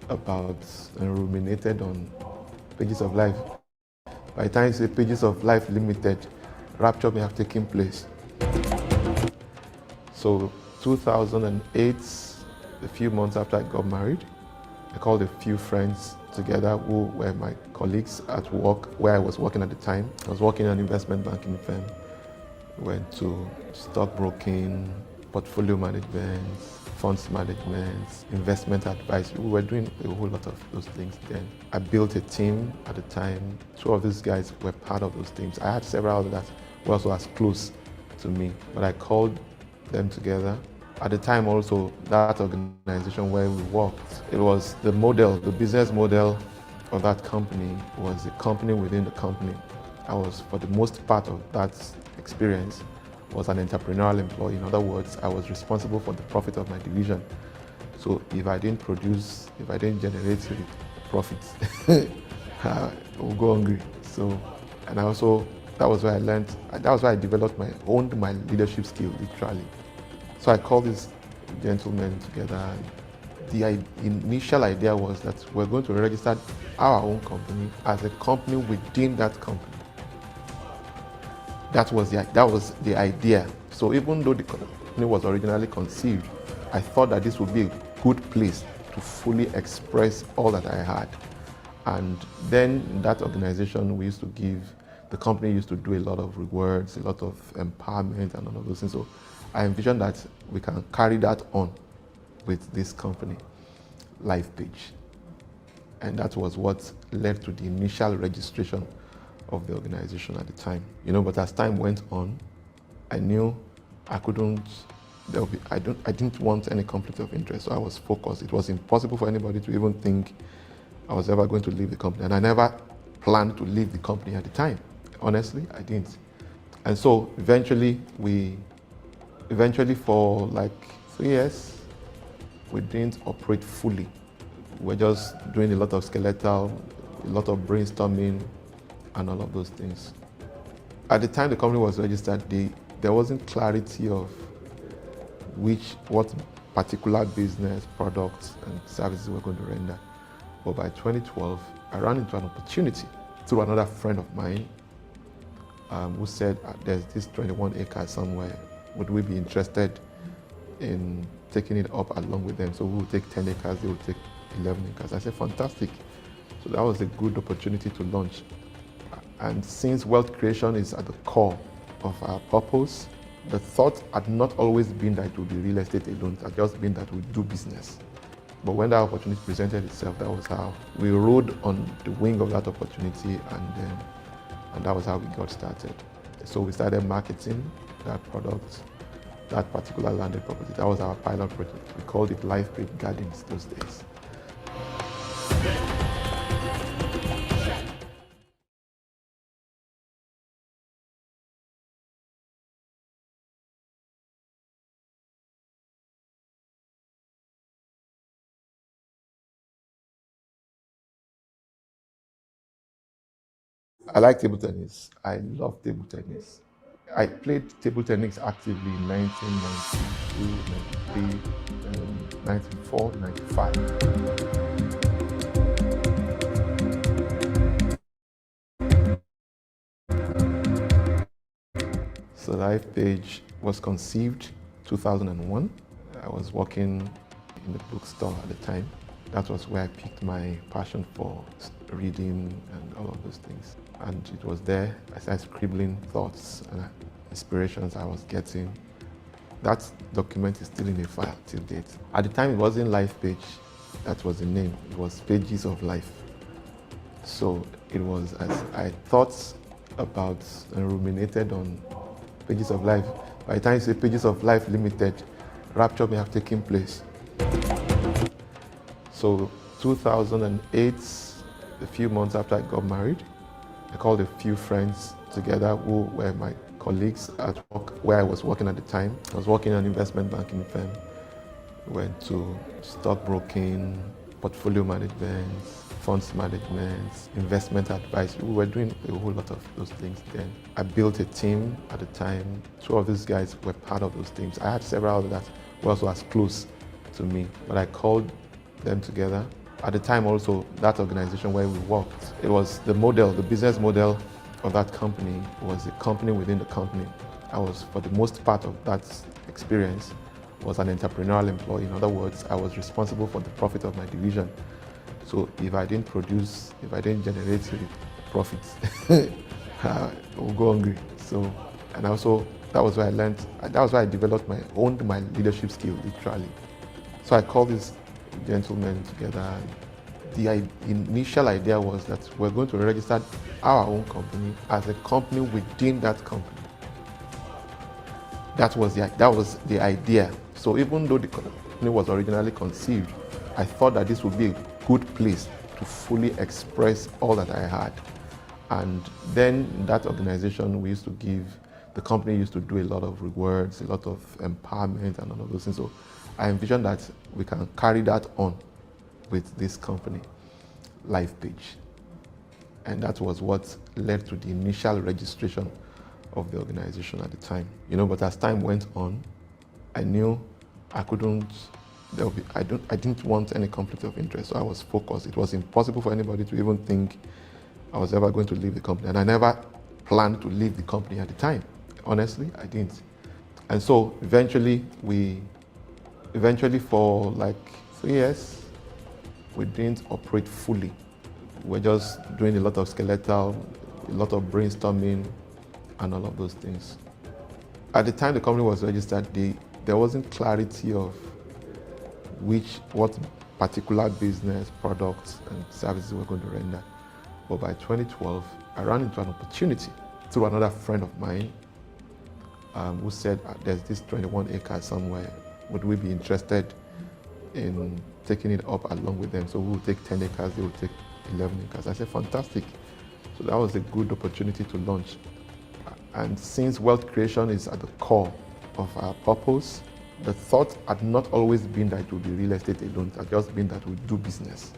about and ruminated on Pages of Life. By the time you say Pages of Life Limited, rapture may have taken place. So 2008, a few months after I got married, I called a few friends together who were my colleagues at work where I was working at the time. I was working in an investment banking firm. We went to stockbroking, portfolio management, funds management, investment advice. We were doing a whole lot of those things then. I built a team at the time. Two of these guys were part of those teams. I had several others that were also as close to me, but I called them together. At the time also, that organization where we worked, it was the model, the business model of that company was a company within the company. I was, for the most part of that experience, was an entrepreneurial employee. In other words, I was responsible for the profit of my division. So if I didn't produce, if I didn't generate profits, I would go hungry. So, and I also, that was where I learned, that was where I developed owned my leadership skill, literally. So I called these gentlemen together. The initial idea was that we're going to register our own company as a company within that company. That was the idea. So even though the company was originally conceived, I thought that this would be a good place to fully express all that I had. And then in that organization, the company used to do a lot of rewards, a lot of empowerment and all of those things. So I envisioned that we can carry that on with this company, LifePage. And that was what led to the initial registration of the organization at the time. But as time went on, I knew I didn't want any conflict of interest, so I was focused. It was impossible for anybody to even think I was ever going to leave the company. And I never planned to leave the company at the time. Honestly, I didn't. And so eventually for like 3 years, we didn't operate fully. We're just doing a lot of skeletal, a lot of brainstorming, and all of those things. At the time the company was registered, there wasn't clarity of what particular business, products, and services we're going to render. But by 2012, I ran into an opportunity through another friend of mine who said, there's this 21 acres somewhere. Would we be interested in taking it up along with them? So we would take 10 acres, they would take 11 acres. I said, fantastic. So that was a good opportunity to launch. And since wealth creation is at the core of our purpose, the thought had not always been that it would be real estate alone. It had just been that we do business. But when that opportunity presented itself, that was how we rode on the wing of that opportunity, and that was how we got started. So we started marketing that product, that particular landed property. That was our pilot project. We called it LifePage Gardens those days. I like table tennis. I love table tennis. I played table tennis actively in 1992, 93, 94, 95. So LifePage was conceived 2001. I was working in the bookstore at the time. That was where I picked my passion for reading and all of those things. And it was there I started scribbling thoughts and inspirations I was getting. That document is still in a file till date. At the time, it wasn't LifePage, that was the name. It was Pages of Life. So it was as I thought about and ruminated on Pages of Life. By the time you say Pages of Life Limited, rapture may have taken place. So 2008, a few months after I got married, I called a few friends together who were my colleagues at work where I was working at the time. I was working in an investment banking firm. We went to stockbroking, portfolio management, funds management, investment advice. We were doing a whole lot of those things then. I built a team at the time. Two of these guys were part of those teams. I had several others that were also as close to me, but I called them together. At the time also, that organization where we worked, it was the model, the business model of that company was a company within the company. I was, for the most part of that experience, was an entrepreneurial employee. In other words, I was responsible for the profit of my division. So if I didn't produce, if I didn't generate profits, I would go hungry. So, and also, that was where I learned, that was where I developed owned my leadership skill, literally. So I called these gentlemen together. The initial idea was that we're going to register our own company as a company within that company. That was the idea. So even though the company was originally conceived, I thought that this would be a good place to fully express all that I had. And then that organization, the company used to do a lot of rewards, a lot of empowerment and all of those things. So I envisioned that we can carry that on with this company, LifePage. And that was what led to the initial registration of the organization at the time. But as time went on, I knew I didn't want any conflict of interest, so I was focused. It was impossible for anybody to even think I was ever going to leave the company. And I never planned to leave the company at the time. Honestly, I didn't. And so eventually for like 3 years, we didn't operate fully. We're just doing a lot of skeletal, a lot of brainstorming, and all of those things. At the time the company was registered, there wasn't clarity of what particular business, products, and services we're going to render. But by 2012, I ran into an opportunity through another friend of mine who said, there's this 21 acres somewhere. Would we be interested in taking it up along with them? So we will take 10 acres, they will take 11 acres. I said, fantastic. So that was a good opportunity to launch. And since wealth creation is at the core of our purpose, the thought had not always been that it would be real estate alone. It had just been that we do business.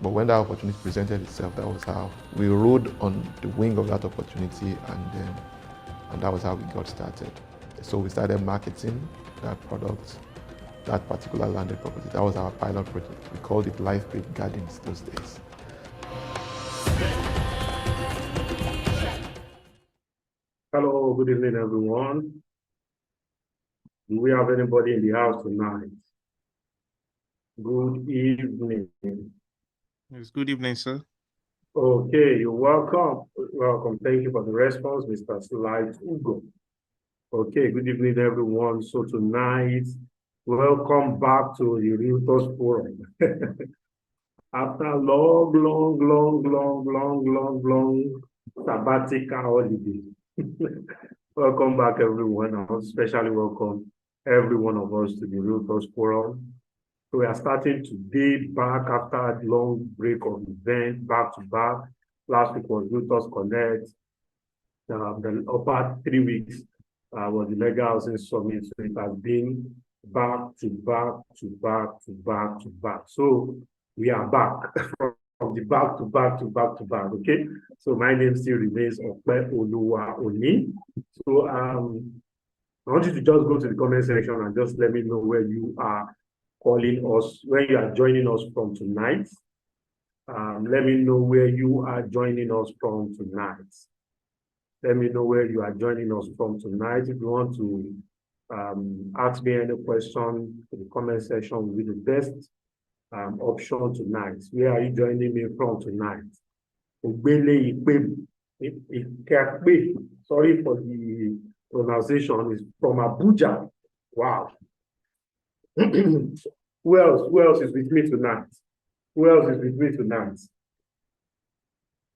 But when that opportunity presented itself, that was how we rode on the wing of that opportunity, and that was how we got started. So we started marketing that product, that particular landed property. That was our pilot project. We called it LifePage Gardens those days. Hello, good evening, everyone. Do we have anybody in the house tonight? Good evening. Yes, good evening, sir. Okay, you're welcome. Welcome. Thank you for the response, Mr. Slight Ugo. Okay, good evening, everyone. So tonight, welcome back to the Realtors Forum. After long sabbatical holiday. Welcome back, everyone. I want to especially welcome every one of us to the Realtors Forum. So we are starting today back after a long break of events, back to back. Last week was Realtors Connect. The upper 3 weeks was the Mega Housing Summit. So it has been back to back to back to back to back. So we are back from the back to back to back to back. Okay. So my name still remains Okpe Oluwa Oni. So I want you to just go to the comment section and just let me know where you are calling us, where you are joining us from tonight. Let me know where you are joining us from tonight. Let me know where you are joining us from tonight. If you want to ask me any question in the comment section, will be the best option tonight. Where are you joining me from tonight? Sorry for the pronunciation, is from Abuja. Wow. Who else is with me tonight? Who else is with me tonight?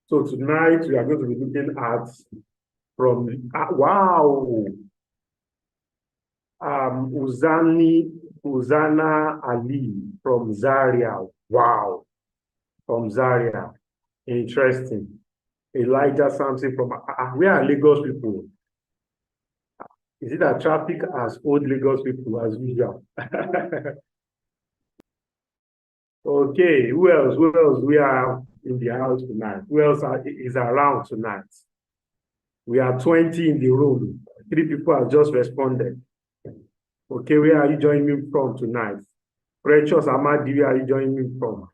So tonight we are going to be looking at from wow. Uzana Ali from Zaria. Wow. From Zaria. Interesting. Elijah Sampson from where are Lagos people? Is it that traffic as old Lagos people as usual? Okay, who else? Who else we are in the house tonight? Who else is around tonight? We are 20 in the room. 3 people have just responded. Okay, where are you joining me from tonight? Precious Amadi, where are you joining me from?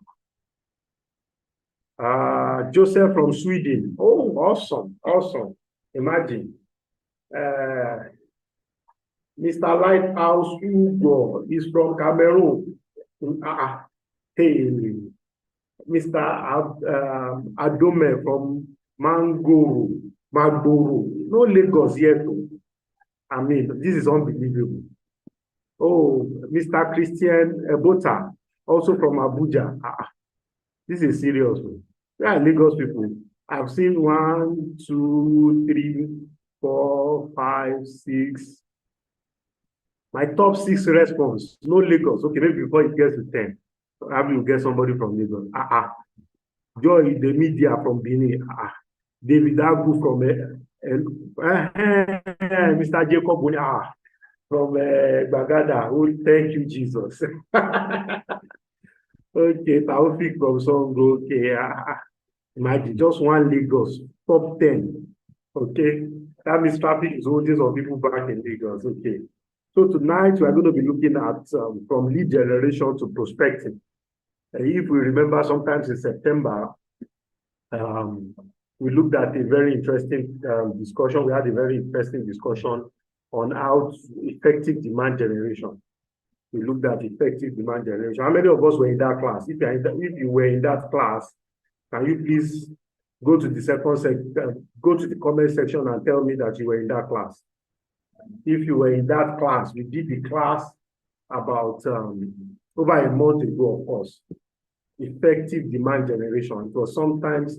Joseph from Sweden. Oh, awesome, awesome. Imagine. Mr. Lighthouse Hugo is from Cameroon. Hey, Mr. Adome from Magboro. No Lagos yet. I mean, this is unbelievable. Oh, Mr. Christian Ebota, also from Abuja. This is serious. We are Lagos people. I've seen 1, 2, 3, 4, 5, 6. My top 6 response. No Lagos. Okay, maybe before it gets to 10. Probably you get somebody from Lagos. Joy the media from Benin. David Agu from Mr. Jacob from Bagada. Oh, thank you, Jesus. Okay, Taufik from Songo. Okay, imagine just one Lagos, top 10. Okay, that means traffic is holding some people back in Lagos. Okay, so tonight we are going to be looking at from lead generation to prospecting. If we remember, sometimes in September, we looked at a very interesting discussion. We had a very interesting discussion on how effective demand generation. We looked at effective demand generation. How many of us were in that class? If you were in that class, can you please go to the go to the comment section and tell me that you were in that class? If you were in that class, we did the class about over a month ago, of course. Effective demand generation. It was sometimes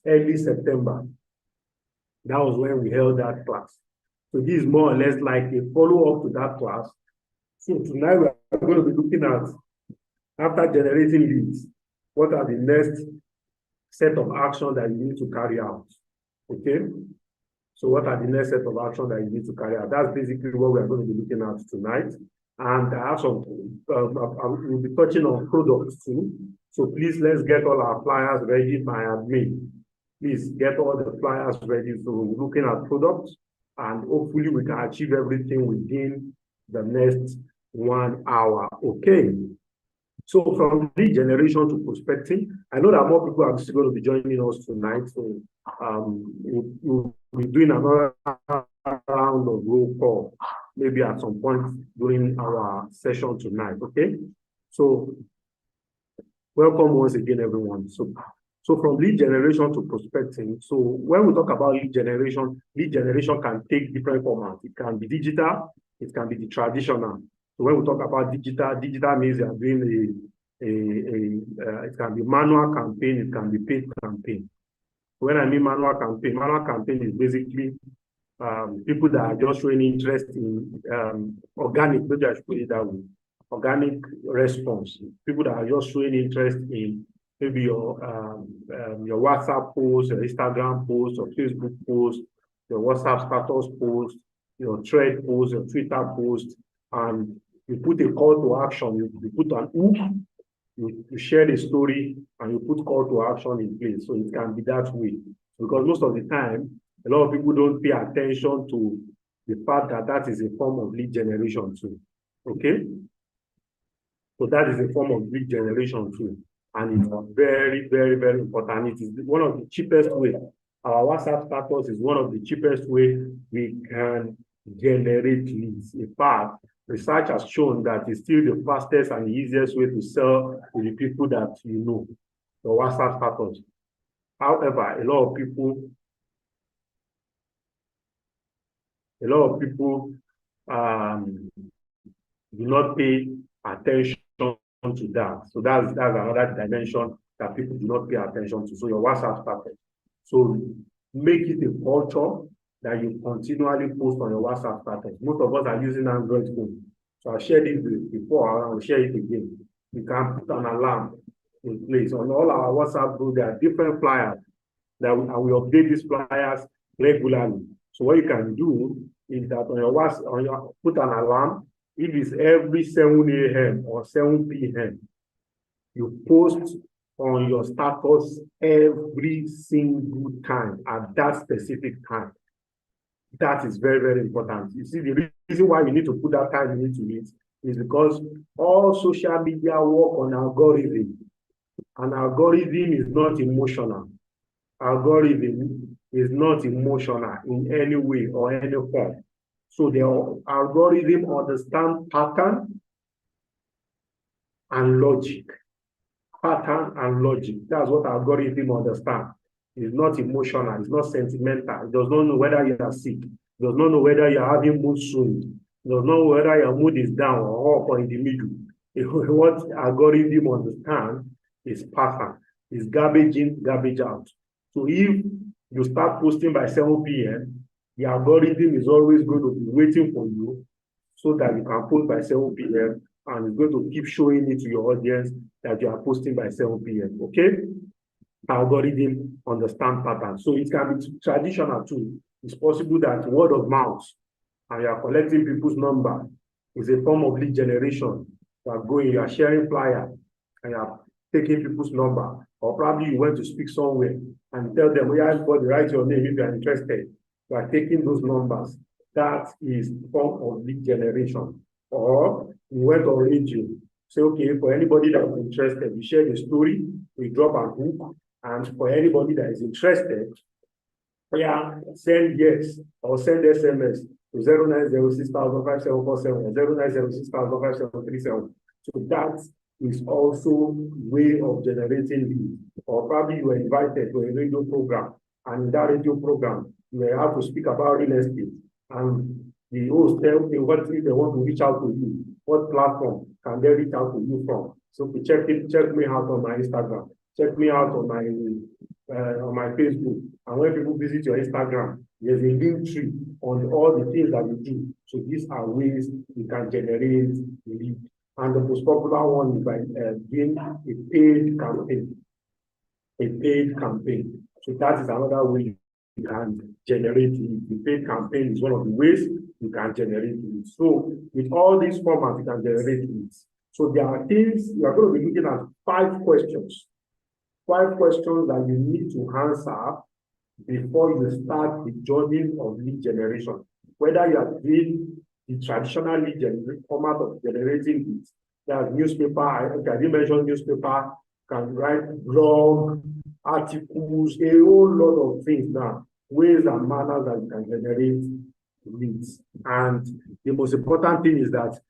early September. That was when we held that class. So this is more or less like a follow-up to that class. So tonight we are going to be looking at, after generating leads, what are the next set of actions that you need to carry out? Okay? So what are the next set of actions that you need to carry out? That's basically what we are going to be looking at tonight. And I have some, we'll be touching on products too. So please, let's get all our flyers ready, my admin. Please get all the flyers ready. So we're looking at products, and hopefully we can achieve everything within the next 1 hour. Okay. So from lead generation to prospecting, I know that more people are still going to be joining us tonight. So we'll be doing another round of roll call, maybe at some point during our session tonight. Okay. So welcome once again, everyone. So from lead generation to prospecting. So when we talk about lead generation can take different formats. It can be digital, it can be the traditional. So when we talk about digital means you are doing it can be manual campaign, it can be paid campaign. When I mean manual campaign is basically people that are just showing interest in organic, maybe I should put it that way, organic response. People that are just showing interest in maybe your WhatsApp post, your Instagram post, your Facebook post, your WhatsApp status post, your thread post, your Twitter post, and you put a call to action, you put an hook, you share the story, and you put call to action in place. So it can be that way. Because most of the time, a lot of people don't pay attention to the fact that that is a form of lead generation too. Okay? So that is a form of lead generation too. And it's very, very, very important. It is one of the cheapest ways. Our WhatsApp status is one of the cheapest ways we can generate leads. In fact, research has shown that it's still the fastest and the easiest way to sell to the people that you know, your WhatsApp status. However, a lot of people do not pay attention to that. So that's another dimension that people do not pay attention to. So your WhatsApp status. So make it a culture that you continually post on your WhatsApp status. Most of us are using Android phone. So I shared it before, and I'll share it again. You can put an alarm in place. On all our WhatsApp group, there are different flyers and we update these flyers regularly. So what you can do is that on your WhatsApp, put an alarm. If it's every 7 a.m. or 7 p.m., you post on your status every single time at that specific time. That is very, very important. You see, the reason why you need to put that time you need to meet is because all social media work on algorithm. An algorithm is not emotional. Algorithm is not emotional in any way or any form. So the algorithm understands pattern and logic. Pattern and logic. That's what algorithm understand. It's not emotional, it's not sentimental. It does not know whether you are sick. It does not know whether you are having mood swings. It does not know whether your mood is down or up or in the middle. What algorithm understand is pattern. It's garbage in, garbage out. So if you start posting by 7 p.m., the algorithm is always going to be waiting for you so that you can post by 7 p.m. and it's going to keep showing it to your audience that you are posting by 7 p.m. Okay? Algorithm understand patterns. So it can be traditional too. It's possible that word of mouth and you are collecting people's number is a form of lead generation. You are going, you are sharing flyer and you are taking people's number. Or probably you went to speak somewhere and tell them, we ask for the write your name if you are interested. You are taking those numbers. That is form of lead generation. Or you went on radio. Say, okay, for anybody that is interested, we share the story, we drop a hook, and for anybody that is interested, send yes or send SMS to 0906-5747 or 0906-5737. So that is also way of generating leads. Or probably you were invited to a radio program, and in that radio program, you may have to speak about real estate. And the host tell me what if they want to reach out to you, what platform can they reach out to you from? So check me out on my Instagram, check me out on my Facebook. And when people visit your Instagram, there's a link tree on all the things that you do. So these are ways you can generate lead. And the most popular one is by doing a paid campaign. A paid campaign. So that is another way you can generate lead. The paid campaign is one of the ways you can generate leads. So with all these formats, you can generate leads. So there are things, you are going to be looking at 5 questions. 5 questions that you need to answer before you start the journey of lead generation. Whether you are doing the traditional lead generation format of generating leads, that's newspaper, I didn't mention newspaper, can write blog, articles, a whole lot of things now, ways and manners that you can generate leads. And the most important thing is that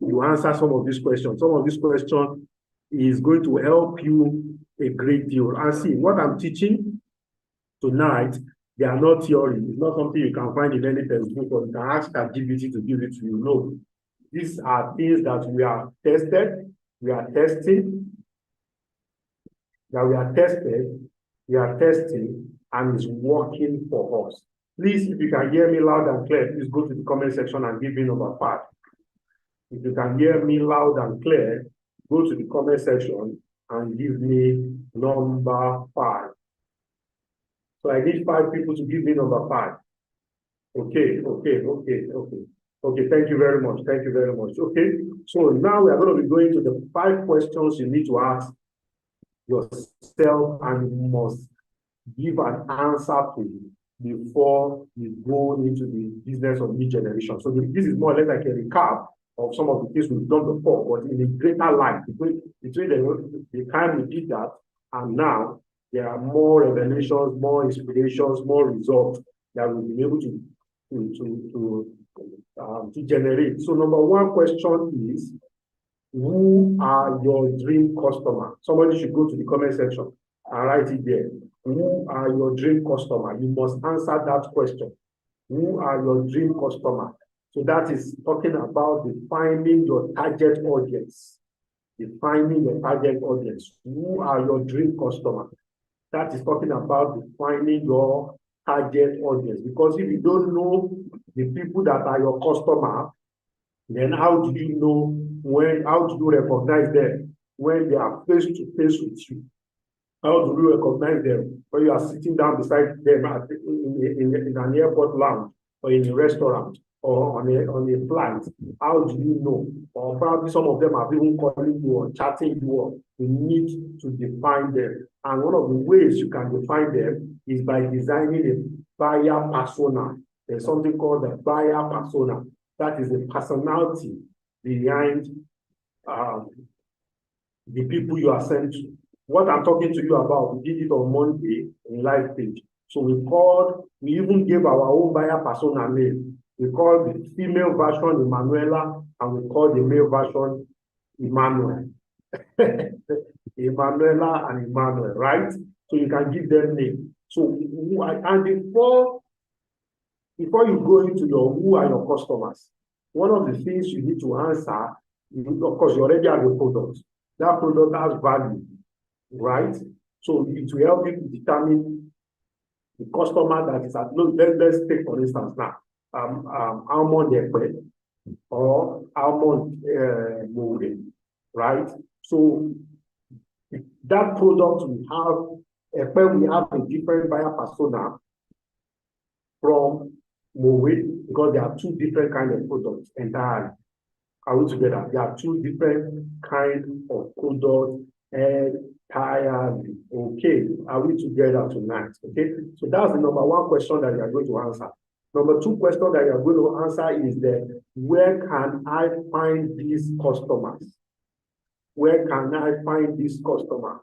you answer some of these questions. Some of these questions is going to help you a great deal. And see, what I'm teaching tonight, they are not theory. It's not something you can find in any textbook or you can ask ChatGPT to give it to you. No. These are things that we are tested, we are testing, we are testing, and is working for us. Please, if you can hear me loud and clear, please go to the comment section and give me number 5. If you can hear me loud and clear, go to the comment section and give me number 5. So I need 5 people to give me number 5. Okay. Thank you very much. Okay. So now we are going to be going to the 5 questions you need to ask yourself and you must give an answer to before you go into the business of lead generation. So this is more or less like a recap of some of the things we've done before, but in a greater light between the time we did that and now, there are more revelations, more inspirations, more results that we'll be able to generate. So number 1 question is, who are your dream customers? Somebody should go to the comment section and write it there. Who are your dream customers? You must answer that question. Who are your dream customers? So that is talking about defining your target audience. Defining your target audience. Who are your dream customers? That is talking about defining your target audience. Because if you don't know the people that are your customer, then how do you know how do you recognize them when they are face to face with you? How do you recognize them when you are sitting down beside them in an airport lounge or in a restaurant or on a flight? How do you know? Or probably some of them are even calling you or chatting you up. You need to define them. And one of the ways you can define them is by designing a buyer persona. There's something called the buyer persona. That is the personality behind the people you are sent to. What I'm talking to you about, we did it on Monday in live page. So we even gave our own buyer persona name. We called the female version Emanuela, and we called the male version Emmanuel. Emanuela and Emmanuel, right? So you can give them name. So, and before you go into who are your customers, one of the things you need to answer, of course, you already have a product. That product has value, right? So it will help you to determine the customer that is at. Let's take for instance now, Almond Ekpe or Almond Moure, right? So that product we have, we have a different buyer persona from Moure, because there are two different kinds of products entirely. Are we together? There are two different kinds of products entirely. Okay, are we together tonight? Okay, so that's the number one question that you are going to answer. Number two question that you are going to answer is where can I find these customers? Where can I find these customers?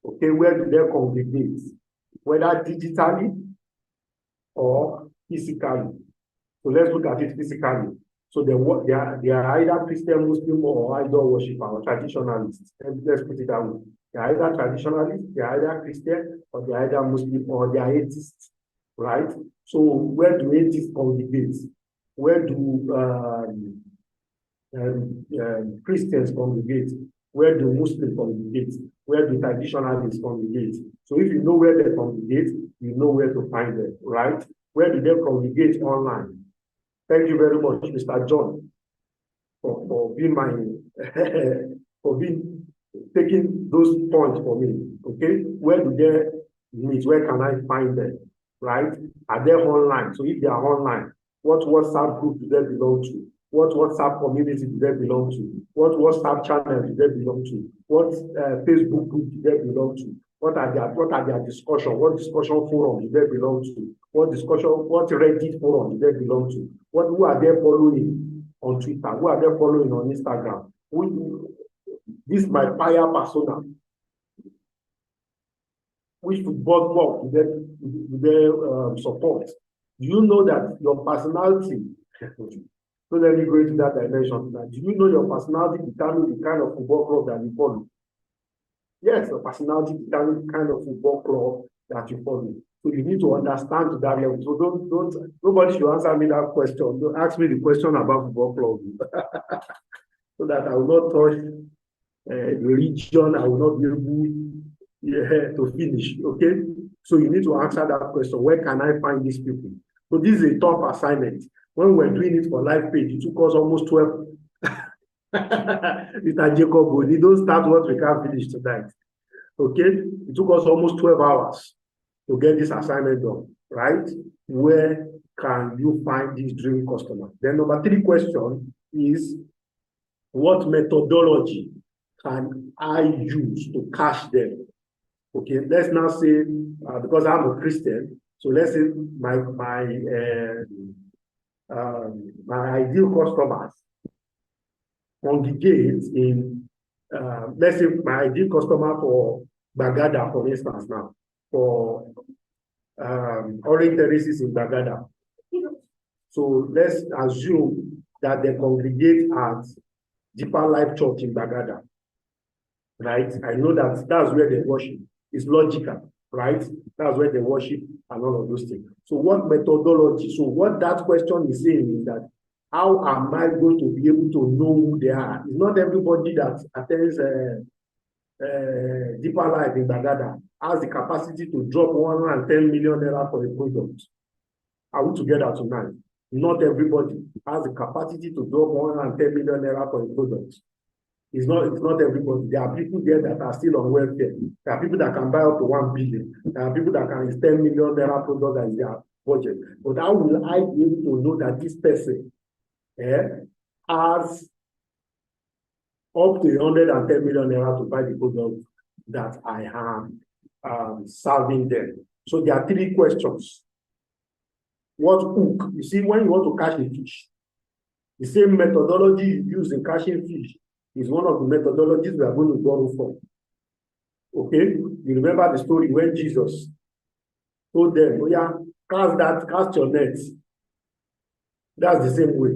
Okay, where do they congregate? Whether digitally or physically. So let's look at it physically. So they are either Christian, Muslim, or idol worshiper or traditionalists. Let's put it that way. They are either traditionalists, they are either Christian, or they are either Muslim, or they are atheists, right? So where do atheists congregate? Where do Christians congregate? Where do Muslims congregate? Where do traditionalists congregate? So if you know where they congregate, you know where to find them, right? Where do they congregate online? Thank you very much, Mr. John, for being taking those points for me. Okay, where do they meet? Where can I find them? Right? Are they online? So if they are online, what WhatsApp group do they belong to? What WhatsApp community do they belong to? What WhatsApp channel do they belong to? What Facebook group do they belong to? What are their discussion? What discussion forum do they belong to? What Reddit forum do they belong to? Who are they following on Twitter? Who are they following on Instagram? This is my buyer persona. Which football club do they support? Do you know that your personality? So let me go into that dimension. Do you know your personality determines the kind of football club that you follow? Yes, your personality determines the kind of football club that you follow. So you need to understand to that level. So nobody should answer me that question. Don't ask me the question about football club. So that I will not touch the region, I will not be able to finish. Okay? So you need to answer that question. Where can I find these people? So this is a tough assignment. When we're doing it for live page, it took us almost 12. Mr. Jacob, we don't start what we can't finish tonight. Okay? It took us almost 12 hours to get this assignment done, right? Where can you find this dream customer? Then number 3 question is, what methodology can I use to catch them? Okay, let's now say, because I'm a Christian, so let's say my ideal customers congregate in, let's say my ideal customer for Bagada, for instance now, for Orange Terraces in Bagada. So let's assume that they congregate at Deeper Life Church in Bagada, right? I know that's where they worship. It's logical, right? That's where they worship and all of those things. So what methodology? So what that question is saying is that, how am I going to be able to know who they are? It's not everybody that attends Deeper Life in Bagada has the capacity to drop 110 million naira for a product. Are we together tonight? Not everybody has the capacity to drop 110 million naira for a product. It's not everybody. There are people there that are still on welfare. There are people that can buy up to 1 billion. There are people that can use 10 million naira product as their budget. But how will I be able to know that this person has up to 110 million naira to buy the product that I am serving them? So there are 3 questions. What hook? You see, when you want to catch a fish, the same methodology you use in catching fish is one of the methodologies we are going to borrow from. Okay, you remember the story when Jesus told them, oh yeah, cast your nets. That's the same way.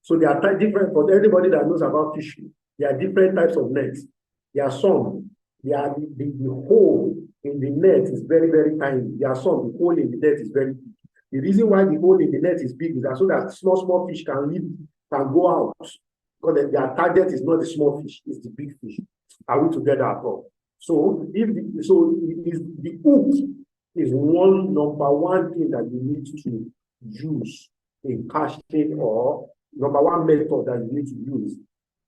So there are different, for anybody that knows about fishing, there are different types of nets. There are some, the hole in the net is very, very tiny. There are some, the hole in the net is very big. The reason why the hole in the net is big is that so that small fish can go out. Because their target is not the small fish, it's the big fish. Are we together at all? So the hook is number one thing that you need to use in casting, or number one method that you need to use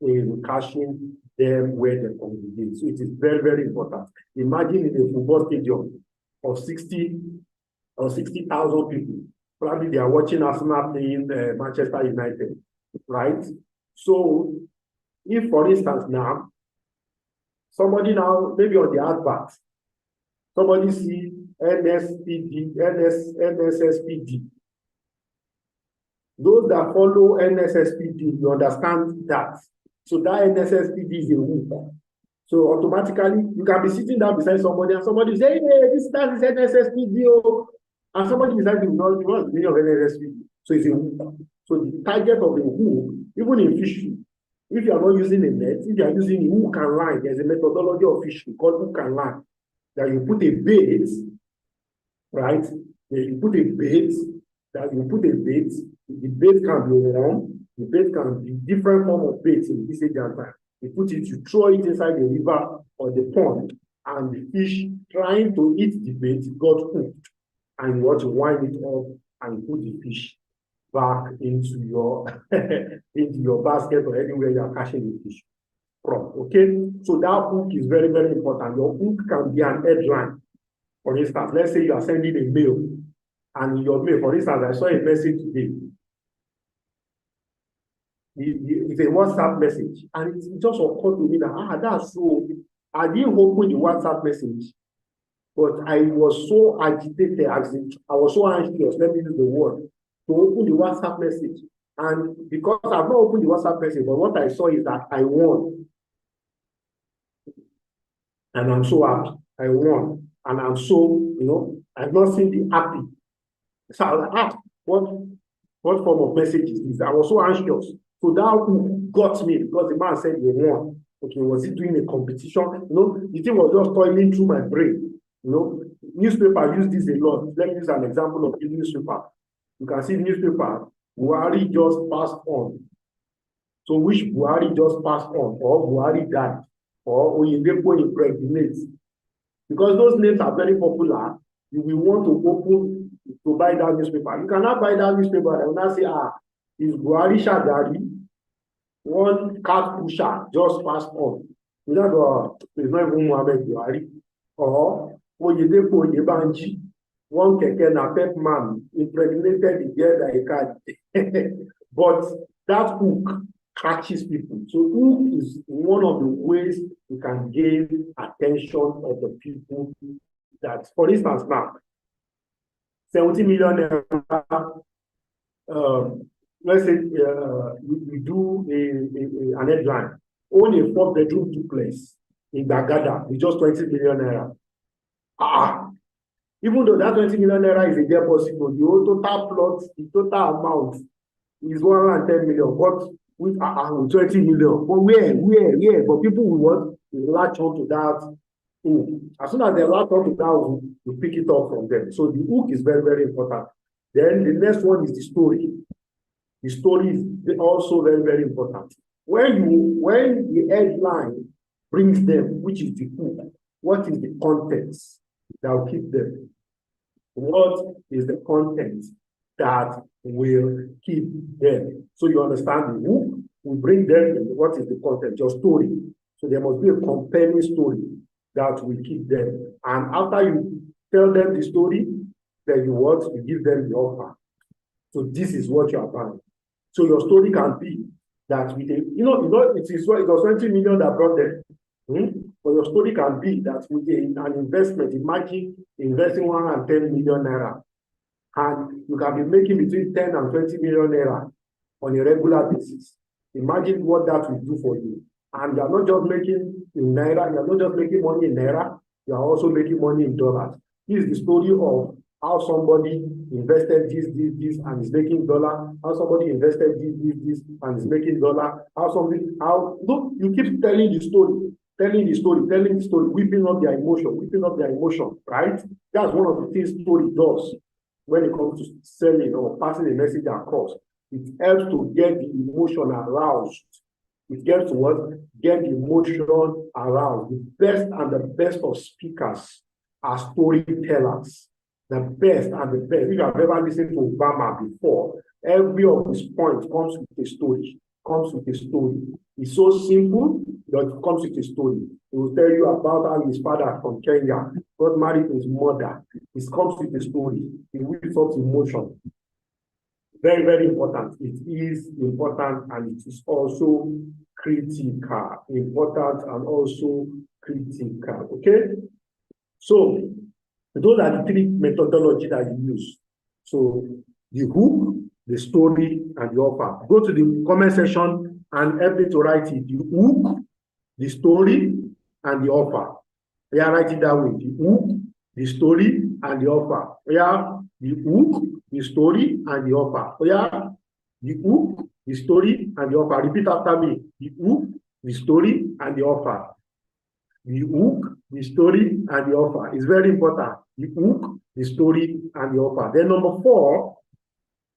in casting them where they congregate. So it is very, very important. Imagine in a football stadium of 60 or 60,000 people. Probably they are watching Arsenal playing Manchester United, right? So if, for instance, now, somebody now, maybe on the advert, somebody see NSSPD. Those that follow NSSPD, you understand that. So that NSSPD is a hook. So automatically, you can be sitting down beside somebody and somebody will say, hey, this is NSSPD. And somebody beside you will not be of NSSPD. So it's a hook. So the target of the hook, even in fishing, if you are not using a net, if you are using hook and line, there's a methodology of fishing called hook and line. That you put a bait, right? You put a bait, the bait can be worm, the bait can be different form of bait in this age and time. You put it, you throw it inside the river or the pond, and the fish trying to eat the bait got hooked, and you want to wind it up and put the fish back into your into your basket or anywhere you are catching the fish from. Okay, so that hook is very, very important. Your hook can be an headline. For instance, let's say you are sending a mail, and in your mail, for instance, I saw a message today. It's a WhatsApp message, and it just occurred to me that that's so. I didn't open the WhatsApp message, but I was so agitated, I was so anxious, let me use the word, to open the WhatsApp message. And because I've not opened the WhatsApp message, but what I saw is that I won. And I'm so happy. I won. And I'm so, I've not seen the happy. So I was like, what form of message is this? I was so anxious. So that got me, because the man said he won. Okay, was he doing a competition? The thing was just toiling through my brain. Newspaper use this a lot. Let me use an example of the newspaper. You can see newspaper, Buhari just passed on. So which Buhari just passed on, or Buhari died, or Oyedepo impregnates. Because those names are very popular, you will want to buy that newspaper. You cannot buy that newspaper and now say, is Buhari Shagari, one cat pusher just passed on. It's not even Muhammad Buhari. Or Oyedepo Oyebanji, one keke napep man impregnated the girl that he carried. But that hook catches people. So hook is one of the ways you can gain attention of the people that, for instance, now, 70 million naira, let's say we do an headline, only a 4-bedroom duplex in Bagada with just 20 million naira. Even though that 20 million naira is a deposit, the total plot, the total amount is 110 million, but with 20 million. But where? But people will want to latch on to that hook. As soon as they latch on to that hook, you pick it up from them. So the hook is very, very important. Then the next one is the story. The story is also very, very important. When the headline brings them, which is the hook, what is the context that will keep them? What is the content that will keep them? So you understand the hook, we bring them in. What is the content? Your story. So there must be a compelling story that will keep them. And after you tell them the story, then you give them the offer. So this is what you are buying. So your story can be that with it was 20 million that brought them. But your story can be that with an investment, imagine investing 110 million naira, and you can be making between 10 and 20 million naira on a regular basis. Imagine what that will do for you. And you're not just making in Naira, you're not just making money in Naira, you're also making money in dollars. This is the story of how somebody invested this, and is making dollar, how somebody invested this, and is making dollar, look, you keep telling the story, whipping up their emotion, right? That's one of the things story does when it comes to selling or passing a message across. It helps to get the emotion aroused. It gets to what? Get the emotion aroused. The best and the best of speakers are storytellers. The best and the best. If you have ever listened to Obama before, every of his points comes with a story. It's so simple that it comes with a story. He will tell you about how his father from Kenya got married to his mother. It comes with a story. It whips up emotion. Very, very important. It is important and it is also critical. Important and also critical. Okay? So, those are the three methodologies that you use. So, the hook, the story, and the offer. Go to the comment section and help me to write it. The hook, the story, and the offer. Yeah, write it that way. The hook, the story, and the offer. Yeah, the hook, the story, and the offer. Yeah, the hook, the story, and the offer. Repeat after me. The hook, the story, and the offer. The hook, the story, and the offer. It's very important. The hook, the story, and the offer. Then number 4,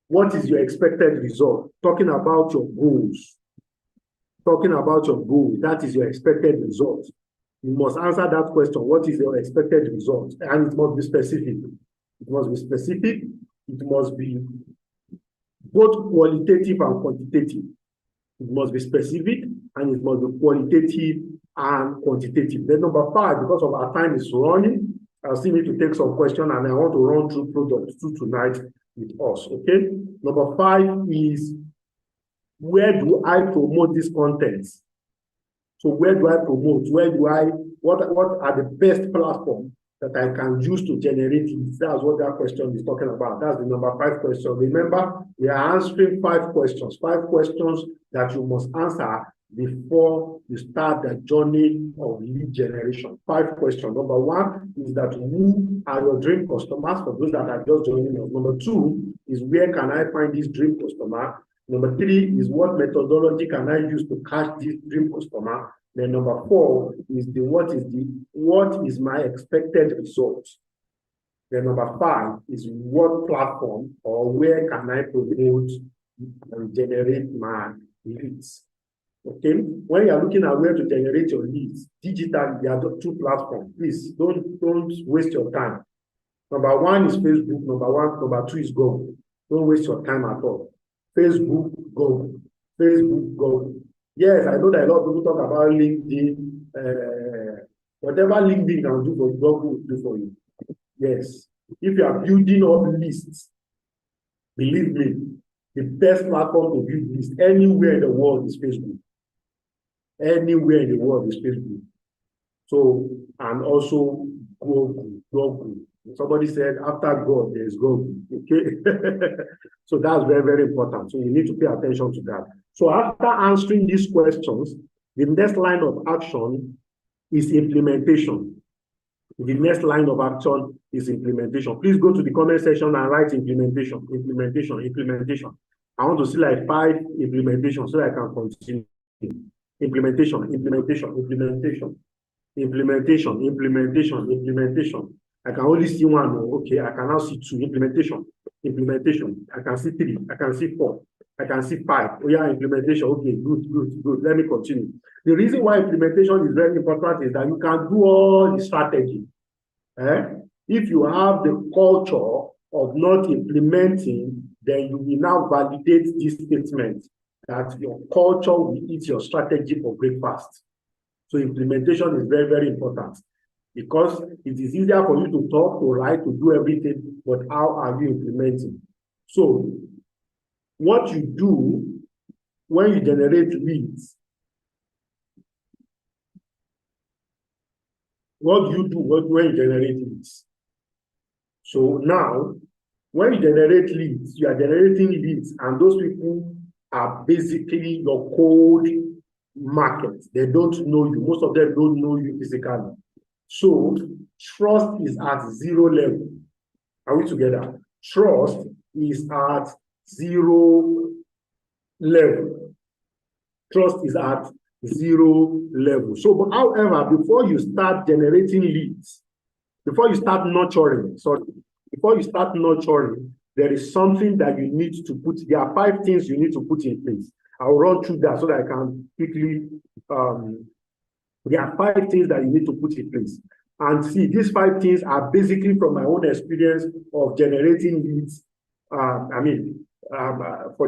what is your expected result? Talking about your goals. That is your expected result. You must answer that question. What is your expected result? And it must be specific. It must be both qualitative and quantitative. It must be specific and it must be qualitative and quantitative. Then number 5, because of our time is running, I still need to take some questions and I want to run through products 2 tonight with us. Okay. Number 5 is, where do I promote this content? So where do I promote? What are the best platforms that I can use to generate leads? That's what that question is talking about. That's the number 5 question. Remember, we are answering 5 questions. 5 questions that you must answer before you start the journey of lead generation. 5 questions. Number 1 is that, who are your dream customers, for those that are just joining us. Number 2 is, where can I find this dream customer? Number 3 is, what methodology can I use to catch this dream customer? Then number 4 is what is my expected result? Then number 5 is, what platform or where can I promote and generate my leads? Okay, when you are looking at where to generate your leads digitally, there are 2 platforms. Please don't waste your time. Number 1 is Facebook. Number 2 is Google. Don't waste your time at all. Facebook, Google. Yes, I know that a lot of people talk about LinkedIn. Whatever LinkedIn can do for you, Google will do for you. Yes. If you are building up lists, believe me, the best platform to build lists anywhere in the world is Facebook. Anywhere in the world is Facebook. So, and also Google. Somebody said, after God, there is Google. Okay. So that's very, very important. So you need to pay attention to that. So after answering these questions, the next line of action is implementation. The next line of action is implementation. Please go to the comment section and write implementation. I want to see like 5 implementations so I can continue. Implementation. I can only see 1. Okay, I can now see 2. Implementation. I can see 3. I can see 4. I can see 5. Oh yeah, implementation. Okay, good. Let me continue. The reason why implementation is very important is that you can do all the strategy. If you have the culture of not implementing, then you will now validate this statement that your culture will eat your strategy for breakfast. So implementation is very, very important, because it is easier for you to talk, to write, to do everything, but how are you implementing? So what you do when you generate leads, what do you do when you generate leads? So now, when you generate leads, you are generating leads, and those people are basically your cold market. They don't know you. Most of them don't know you physically. So trust is at zero level. Are we together? Trust is at zero level. Trust is at zero level. So, but however, before you start generating leads, before you start nurturing, there is something that you need to put. There are 5 things you need to put in place. I'll run through that so that I can quickly. There are 5 things that you need to put in place. And see, these 5 things are basically from my own experience of generating leads. For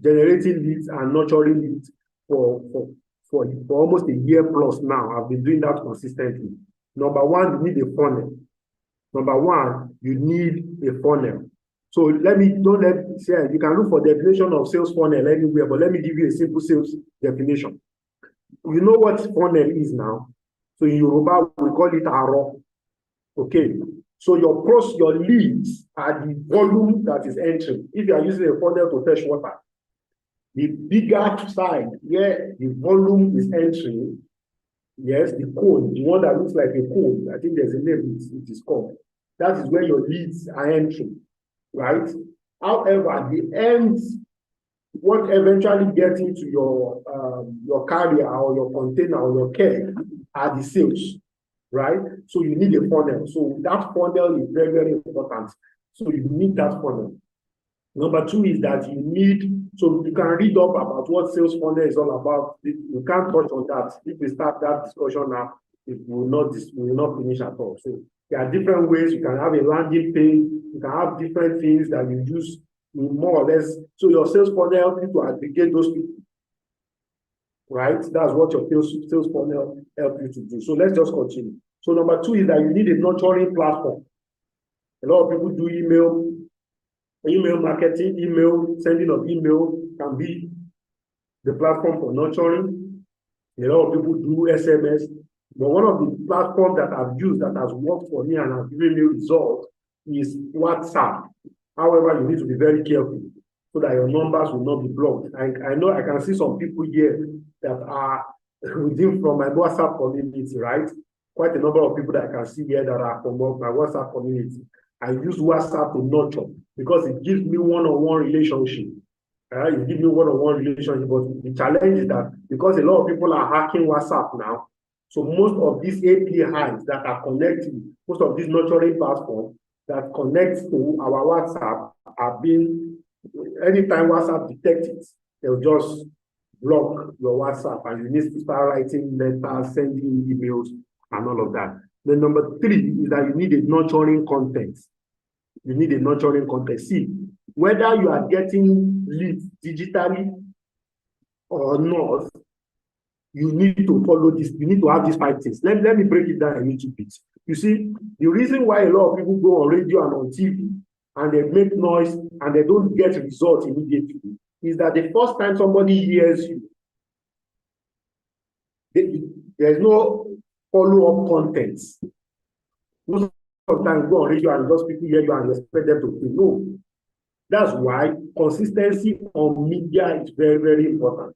generating leads and nurturing leads for almost a year plus now. I've been doing that consistently. Number 1, you need a funnel. You So you can look for definition of sales funnel anywhere, but let me give you a simple sales definition. You know what funnel is now? So in Yoruba, we call it aro. Okay. So your leads are the volume that is entering. If you are using a funnel to fetch water, the bigger side where the volume is entering, yes, the cone, the one that looks like a cone, I think there's a name it is called. That is where your leads are entering, right? However, the ends, what eventually gets into your carrier or your container or your keg are the sales, right? So you need a funnel. So that funnel is very, very important. So you need that funnel. Number 2 is that you need, so you can read up about what sales funnel is all about. You can't touch on that. If we start that discussion now, it will not finish at all. So there are different ways. You can have a landing page. You can have different things that you use more or less. So your sales funnel helps you to aggregate those people, right? That's what your sales funnel helps you to do. So let's just continue. So number 2 is that you need a nurturing platform. A lot of people do email marketing, sending of email can be the platform for nurturing. A lot of people do SMS. But one of the platforms that I've used that has worked for me and has given me results is WhatsApp. However, you need to be very careful so that your numbers will not be blocked. I know I can see some people here that are within from my WhatsApp community, right? Quite a number of people that I can see here that are from my WhatsApp community. I use WhatsApp to nurture because it gives me one-on-one relationship. It gives me one-on-one relationship, but the challenge is that because a lot of people are hacking WhatsApp now, so most of these APIs that are connecting, most of these nurturing platforms that connect to our WhatsApp are being, anytime WhatsApp detects it, they'll just block your WhatsApp and you need to start writing letters, sending emails, and all of that. Then number 3 is that you need a nurturing content. See, whether you are getting leads digitally or not, you need to follow this. You need to have these 5 things. Let me break it down a little bit. You see, the reason why a lot of people go on radio and on TV and they make noise and they don't get results immediately is that the first time somebody hears you, there's no follow-up content. Most of the time you go on radio and just people hear you and you expect them to feel. No. That's why consistency on media is very, very important.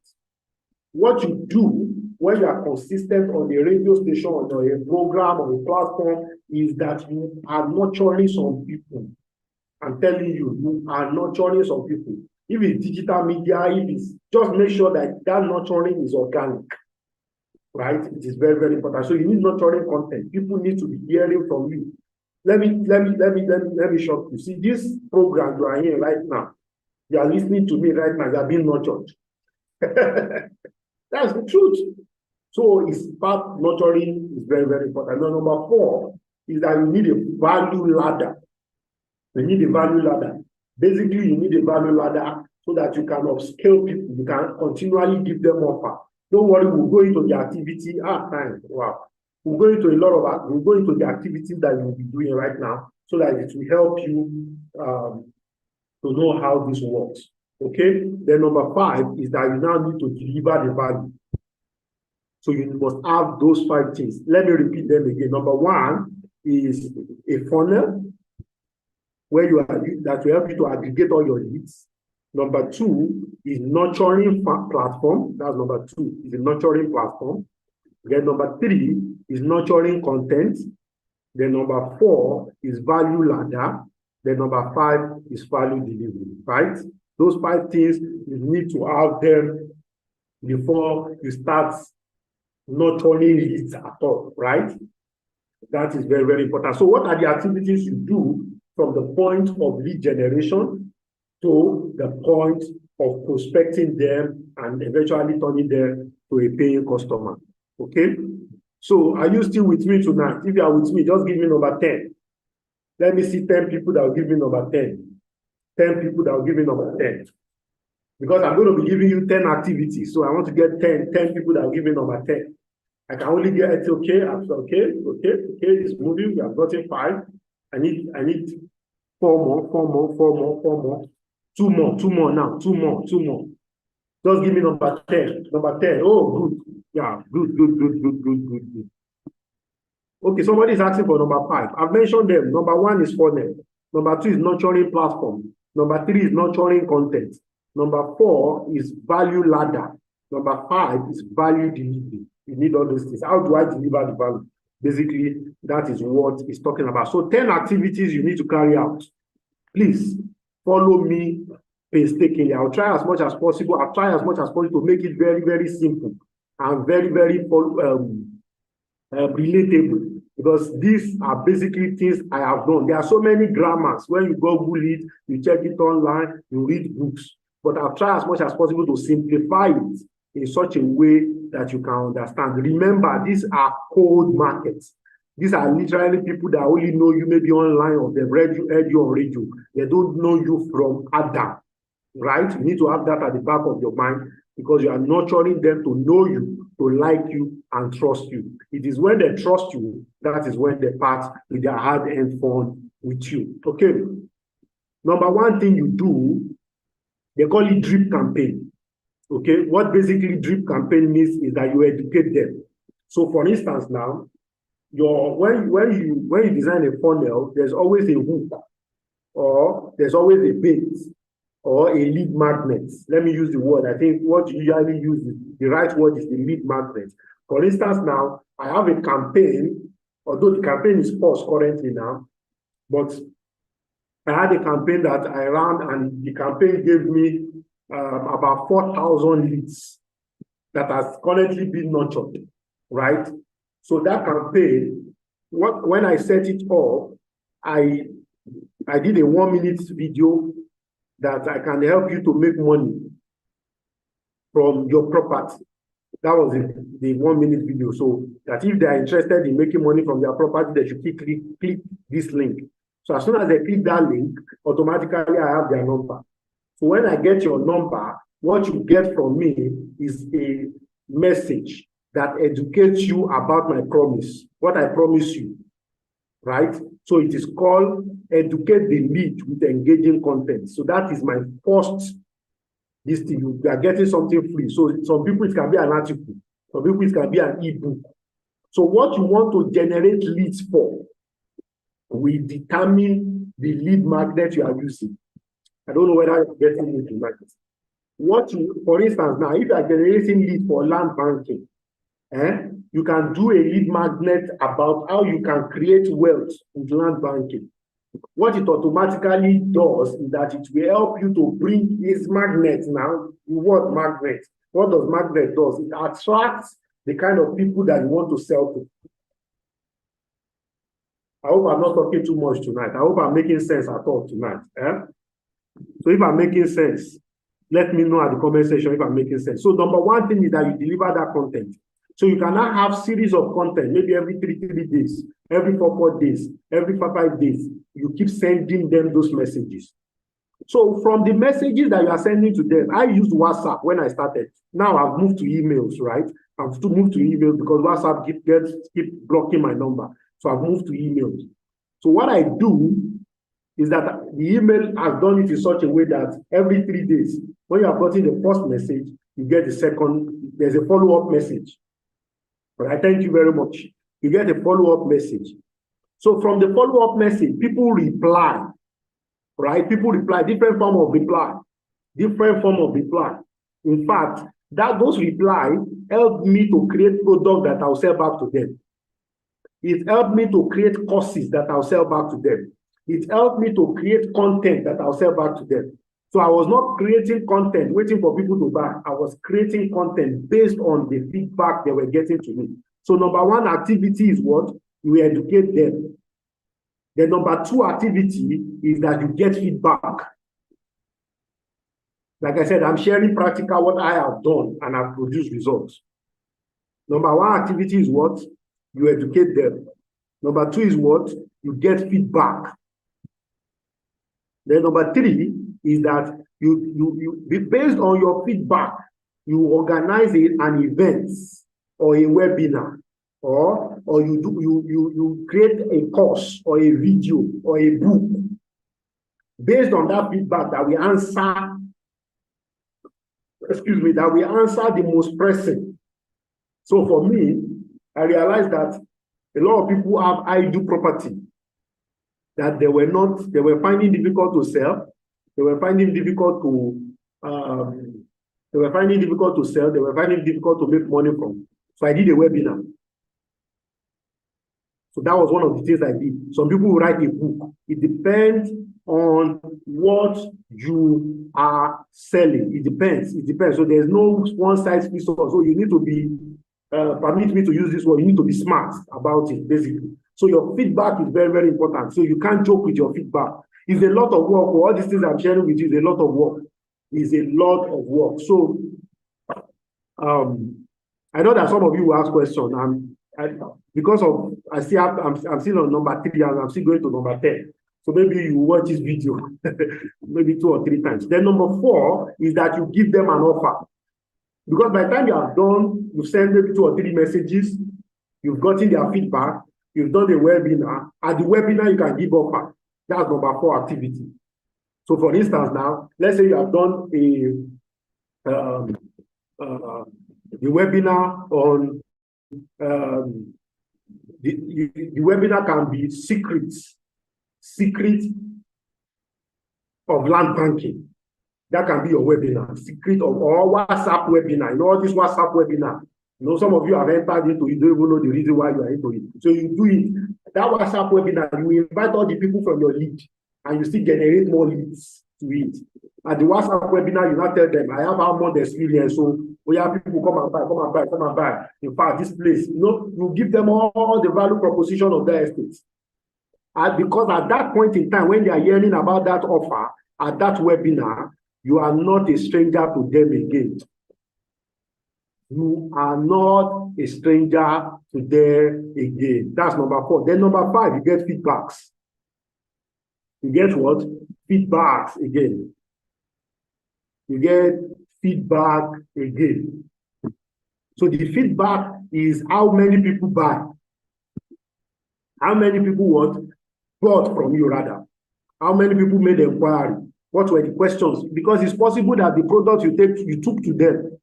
What you do when you are consistent on a radio station or a program or a platform is that you are nurturing some people. I'm telling you, you are nurturing some people. If it's digital media, if it's just make sure that nurturing is organic, right? It is very, very important. So you need nurturing content. People need to be hearing from you. Let me shock you. See, this program you are in right now, you are listening to me right now, you are being nurtured. That's the truth. So it's part nurturing is very, very important. Now, number 4 is that you need a value ladder. Basically, you need a value ladder so that you can upscale people. You can continually give them offer. Don't worry, we'll go into the activity. Wow. We'll go into the activities that you'll be doing right now so that it will help you to know how this works. Okay. Then number 5 is that you now need to deliver the value. So you must have those 5 things. Let me repeat them again. Number 1 is a funnel that will help you to aggregate all your leads. Number two is nurturing platform. That's number two, is a nurturing platform. Then number three is nurturing content. Then number four is value ladder. Then number five is value delivery, right? Those five things, you need to have them before you start nurturing leads at all, right? That is very, very important. So what are the activities you do from the point of lead generation to the point of prospecting them and eventually turning them to a paying customer? Okay? So are you still with me tonight? If you are with me, just give me number 10. Let me see 10 people that will give me number 10. 10 people that will give me number 10. Because I'm going to be giving you 10 activities. So I want to get 10 people that will give me number 10. I can only get it, okay, okay, it's moving. We have gotten 5. I need 4 more. 2 more now. 2 more. Just give me number 10. Number 10. Oh, good. Yeah, good. Okay, somebody is asking for number 5. I've mentioned them. Number 1 is funnel. Number 2 is nurturing platform. Number 3 is nurturing content. Number 4 is value ladder. Number 5 is value delivery. You need all those things. How do I deliver the value? Basically, that is what it's talking about. So 10 activities you need to carry out. Please follow me painstakingly. I'll try as much as possible. To make it very, very simple and very, very relatable, because these are basically things I have done. There are so many grammars. When you Google it, you check it online, you read books. But I'll try as much as possible to simplify it in such a way that you can understand. Remember, these are cold markets. These are literally people that only know you maybe online or they've heard you on radio. They don't know you from Adam, right? You need to have that at the back of your mind, because you are nurturing them to know you, to like you, and trust you. It is when they trust you, that is when they part with their hard-earned fund with you. Okay. Number 1 thing you do, they call it drip campaign. Okay. What basically drip campaign means is that you educate them. So for instance, now, when you design a funnel, there's always a hook, or there's always a bait, or a lead magnet. Let me use the word. I think what you usually use, the right word is the lead magnet. For instance, now, I have a campaign, although the campaign is paused currently now, but I had a campaign that I ran, and the campaign gave me about 4,000 leads that has currently been nurtured, right? So that campaign, when I set it up, I did a 1-minute video that I can help you to make money from your property. That was the 1-minute video. So that if they are interested in making money from their property, they should click this link. So as soon as they click that link, automatically I have their number. So when I get your number, what you get from me is a message that educates you about my promise, what I promise you, right? So it is called educate the lead with engaging content. So that is my first, this thing. You are getting something free. So some people, it can be an article. Some people, it can be an ebook. So what you want to generate leads for will determine the lead magnet you are using. I don't know whether you're getting it tonight. For instance, now, if you are generating lead for land banking, you can do a lead magnet about how you can create wealth with land banking. What it automatically does is that it will help you to bring this magnet now. What magnet? What does magnet do? It attracts the kind of people that you want to sell to. I hope I'm not talking too much tonight. I hope I'm making sense at all tonight. So if I'm making sense, let me know at the comment section if I'm making sense. So number 1 thing is that you deliver that content. So you cannot have series of content, maybe every 3 days, every 4 days, every 5 days. You keep sending them those messages. So from the messages that you are sending to them, I used WhatsApp when I started. Now I've moved to emails, right? I've moved to emails because WhatsApp keep blocking my number. So I've moved to emails. So what I do is that the email has done it in such a way that every 3 days, when you have gotten the first message, you get the second, there's a follow-up message. Right? Thank you very much. You get a follow-up message. So from the follow-up message, people reply, right? People reply, different form of reply. different form of reply. In fact, those reply helped me to create products that I'll sell back to them. It helped me to create courses that I'll sell back to them. It helped me to create content that I'll sell back to them. So I was not creating content waiting for people to buy. I was creating content based on the feedback they were getting to me. So number one activity is what? You educate them. The number two activity is that you get feedback. Like I said, I'm sharing practical what I have done and I've produced results. Number one activity is what? You educate them. Number two is what? You get feedback. Then number three is that you based on your feedback, you organize an event or a webinar, or you create a course or a video or a book based on that feedback that we answer. That we answer the most pressing. So for me, I realized that a lot of people have idle property that they were finding difficult to sell. They were finding difficult to sell. They were finding difficult to make money from. So I did a webinar. So that was one of the things I did. Some people will write a book. It depends on what you are selling. It depends. So there's no one size fits all. So you need to be, permit me to use this word, you need to be smart about it, basically. So your feedback is very, very important. So you can't joke with your feedback. It's a lot of work. All these things I'm sharing with you is a lot of work. It's a lot of work. So I know that some of you will ask questions. Because of I'm still on number 3 and I'm still going to number 10. So maybe you watch this video maybe 2 or 3 times. Then number 4 is that you give them an offer. Because by the time you are done, you send maybe 2 or 3 messages, you've gotten their feedback, you've done the webinar. At the webinar, you can give offer. That's number 4 activity. So for instance now, let's say you have done the webinar on the webinar can be secret of land banking. That can be your webinar, secret of or WhatsApp webinar. You know all this WhatsApp webinar. You know, some of you have entered into it, you don't even know the reason why you are into it. So you do it. That WhatsApp webinar, you invite all the people from your lead, and you still generate more leads to it. At the WhatsApp webinar, you not tell them, I have how much experience, so we have people come and buy. In fact, this place, you know, you give them all the value proposition of their estate. And because at that point in time, when they are hearing about that offer, at that webinar, you are not a stranger to them again. You are not a stranger to them again. That's number 4. Then number 5, you get feedbacks. You get what? Feedbacks again. You get feedback again. So the feedback is how many people buy. How many people bought from you rather. How many people made the inquiry? What were the questions? Because it's possible that the product you took to them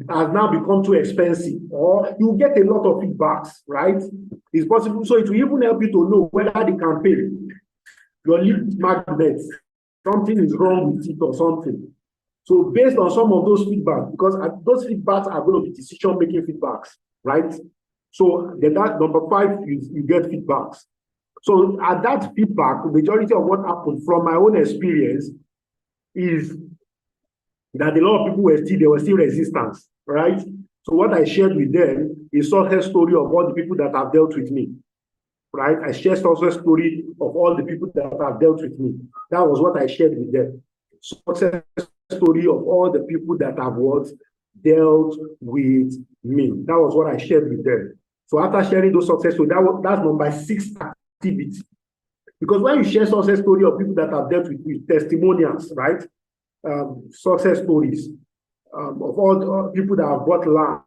has now become too expensive, or you get a lot of feedbacks, right? It's possible. So it will even help you to know whether the campaign, your lead magnet, something is wrong with it or something. So based on some of those feedbacks, because those feedbacks are going to be decision-making feedbacks, right? So then that number 5, you get feedbacks. So at that feedback, the majority of what happened from my own experience is that a lot of people were still resistance, right? So what I shared with them is success story of all the people that have dealt with me, right? I shared success story of all the people that have dealt with me. That was what I shared with them. Success story of all the people that have dealt with me. That was what I shared with them. So after sharing those success stories, that's number 6 activity. Because when you share success story of people that have dealt with you, testimonials, right? Success stories of all the people that have bought land,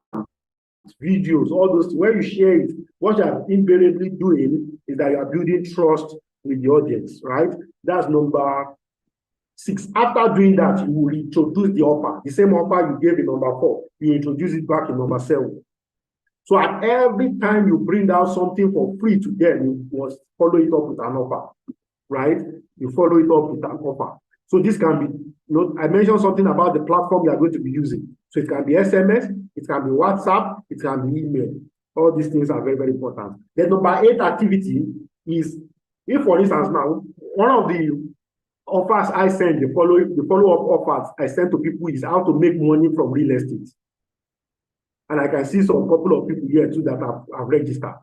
videos, all those. When you share it, what you are invariably doing is that you are building trust with the audience, right? That's number 6. After doing that, you will introduce the offer. The same offer you gave in number 4, you introduce it back in number 7. So at every time you bring out something for free to them, you must follow it up with an offer, right? You follow it up with an offer. So this can be I mentioned something about the platform you are going to be using. So it can be SMS, it can be WhatsApp, it can be email. All these things are very, very important. Then number 8 activity is, if for instance now, one of the offers I send, the follow-up offers I send to people is how to make money from real estate. And I can see some couple of people here too that have registered,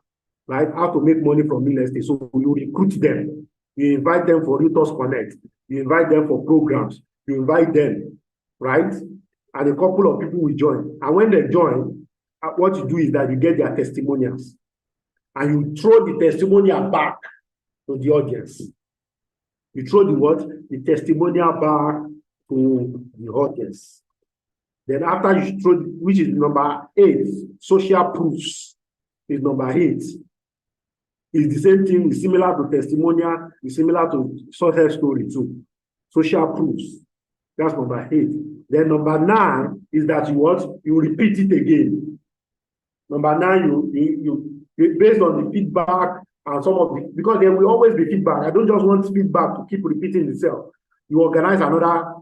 right? How to make money from real estate. So you recruit them, you invite them for Realtors Connect, you invite them for programs, you invite them, right? And a couple of people will join. And when they join, what you do is that you get their testimonials and you throw the testimonial back to the audience. You throw the what? The testimonial back to the audience. Then after you throw, which is number 8, social proofs is number 8. It's the same thing, it's similar to testimonial, it's similar to success story too. Social proofs. That's number 8. Then number 9 is that you repeat it again. Number 9, you based on the feedback and some of the, because there will always be feedback. I don't just want feedback to keep repeating itself. You organize another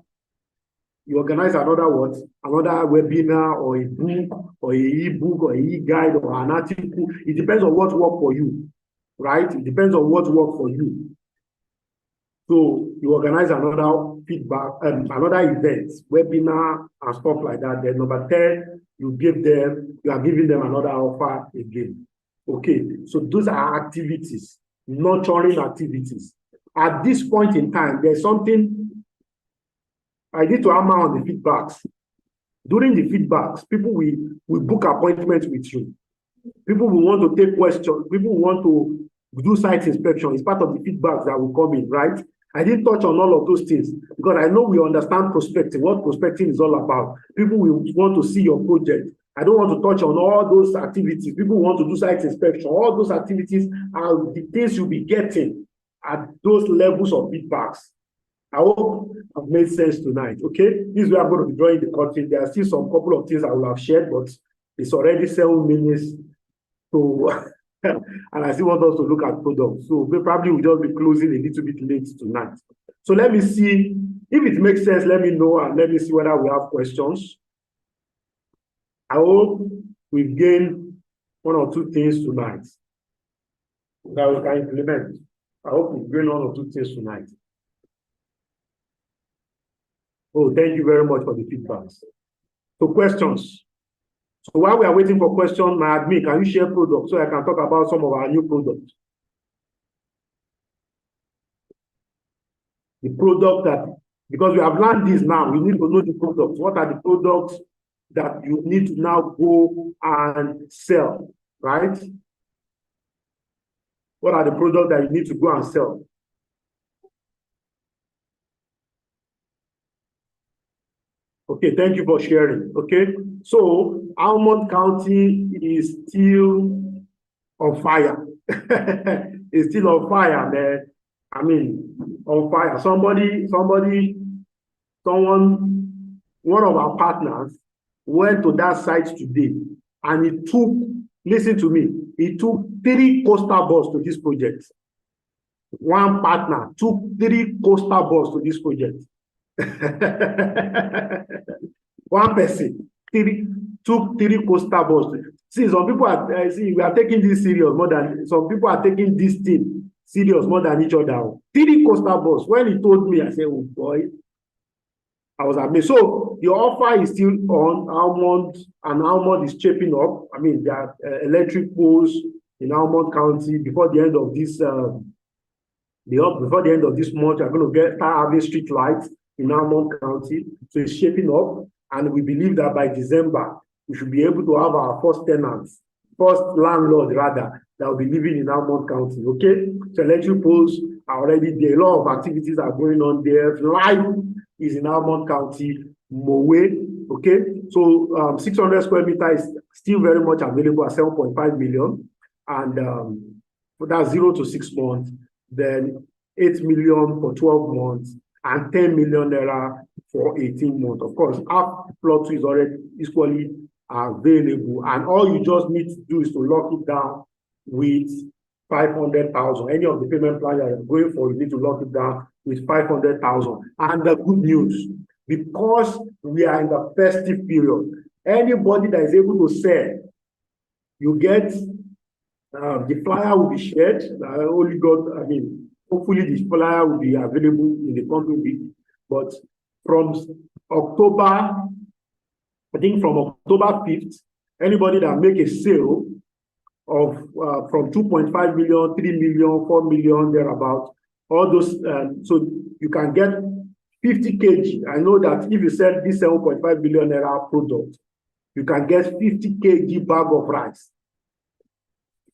what? Another webinar or a book or a e-book or a e-guide or an article. It depends on what works for you, right? It depends on what works for you. So you organize another feedback, another event, webinar and stuff like that. Then number 10, you are giving them another offer again. Okay, so those are activities, nurturing activities. At this point in time, there's something I need to hammer on the feedbacks. During the feedbacks, people will book appointments with you. People will want to take questions. People will want to do site inspection. It's part of the feedbacks that will come in, right? I didn't touch on all of those things because I know we understand prospecting, what prospecting is all about. People will want to see your project. I don't want to touch on all those activities. People want to do site inspection. All those activities are the things you'll be getting at those levels of feedbacks. I hope I've made sense tonight. Okay, this is where I'm going to be drawing the curtain. There are still some couple of things I will have shared, but it's already 7 minutes. So, and I still want us to look at products. So we probably will just be closing a little bit late tonight. So let me see if it makes sense. Let me know and let me see whether we have questions. I hope we've gained 1 or 2 things tonight that we can implement. I hope we've gained 1 or 2 things tonight. Oh, thank you very much for the feedback. So questions. So while we are waiting for questions, my admin, can you share products so I can talk about some of our new products? The product that, because we have learned this now, we need to know the products. What are the products that you need to now go and sell, right? What are the products that you need to go and sell? Okay, thank you for sharing. Okay, so Almond County is still on fire. It's still on fire, man. I mean, on fire. One of our partners went to that site today and it took, listen to me, it took 3 coastal bus to this project. One partner took 3 coastal bus to this project. One person took 3 coastal bus. See, some people are we are taking this serious more than some people are taking this thing serious more than each other. 3 coastal bus. When he told me, I said, "Oh boy," I was amazed. So the offer is still on Almond, and Almond is shaping up. I mean, there are electric poles in Almond County before the end of this. Before the end of this month, we're going to start having street lights in Almond County. So it's shaping up, and we believe that by December, we should be able to have our first landlord rather, that will be living in Almond County. Okay, so electric poles are already there. A lot of activities are going on there. Life is in Almond County, Mowe. Okay, so 600 square meters is still very much available at 7.5 million, and that's 0 to 6 months. Then 8 million for 12 months and 10 million naira for 18 months. Of course, half plot 2 is already equally available, and all you just need to do is to lock it down with 500,000. Any of the payment plans that you're going for, you need to lock it down with 500,000. And the good news, because we are in the festive period. Anybody that is able to sell, you get the flyer will be shared. Only God, I mean, hopefully the flyer will be available in the coming week. But from October, I think from October 5th, anybody that make a sale of from 2.5 million, 3 million, 4 million, thereabout, all those, so you can get 50 kg. I know that if you sell this 7.5 billion naira product, you can get 50 kg bag of rice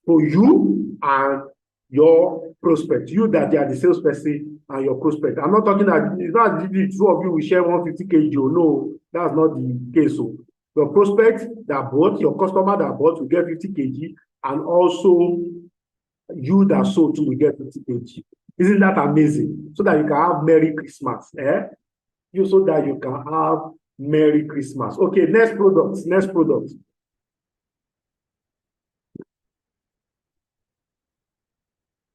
for you and your prospect. You that they are the salesperson and your prospect. I'm not talking that it's not the two of you will share 150 kg. No, that's not the case. So your prospect that bought, your customer that bought will get 50 kg, and also you that sold to will get 50 kg. Isn't that amazing? So that you can have Merry Christmas. You so that you can have Merry Christmas. Okay, next product. Next product.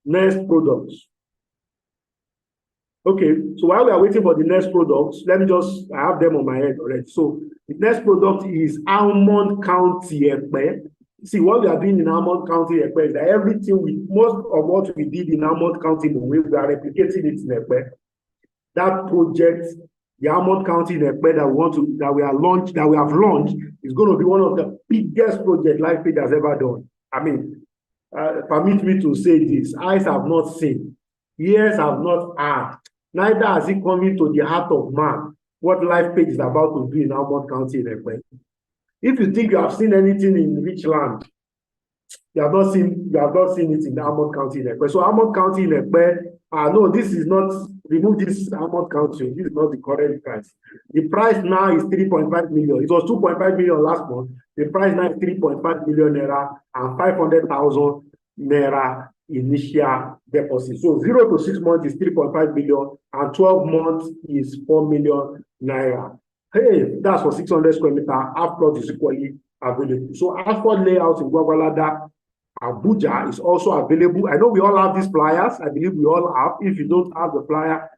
Next product. Okay, so while we are waiting for the next products, let me just, I have them on my head already. So the next product is Almond County Ekpe. See, what we are doing in Almond County Ekpe is that everything most of what we did in Almond County, we are replicating it in Ekpe. That project, the Almond County in Ekpe that we have launched, is going to be one of the biggest projects LifePage has ever done. I mean, permit me to say this: eyes have not seen, ears have not heard, neither has it come into the heart of man what LifePage is about to do in Almond County in Ekpe. If you think you have seen anything in rich land, you have not seen it in Almond County in Ekpe. So Almond County in Ekpe, no, this is not, remove this Almond County, this is not the current price. The price now is 3.5 million. It was 2.5 million last month. The price now is 3.5 million naira and 500,000 naira initial deposit. So 0 to 6 months is 3.5 million and 12 months is 4 million naira. Hey, that's for 600 square meter. Half plot is equally available. So asphalt layout in Gwagwalada, Abuja is also available. I know we all have these flyers. I believe we all have. If you don't have the flyer,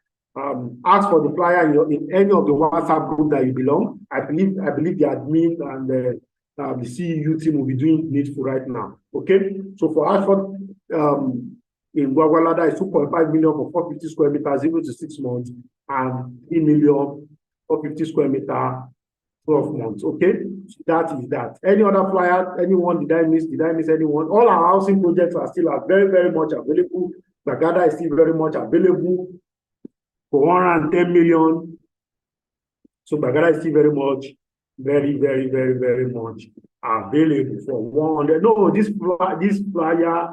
ask for the flyer in any of the WhatsApp group that you belong. I believe the admin and the CEU team will be doing needful right now. Okay. So for asphalt in Gwagwalada is 2.5 million for 450 square meters, 0 to 6 months, and 3 million for 50 square meter, 12 months. Okay, so that is that. Any other flyer, anyone, did I miss anyone? All our housing projects are still very, very much available. Bagada is still very much available for 110 million. So Bagada is still very much, very, very, very, very much available for 100. No, this flyer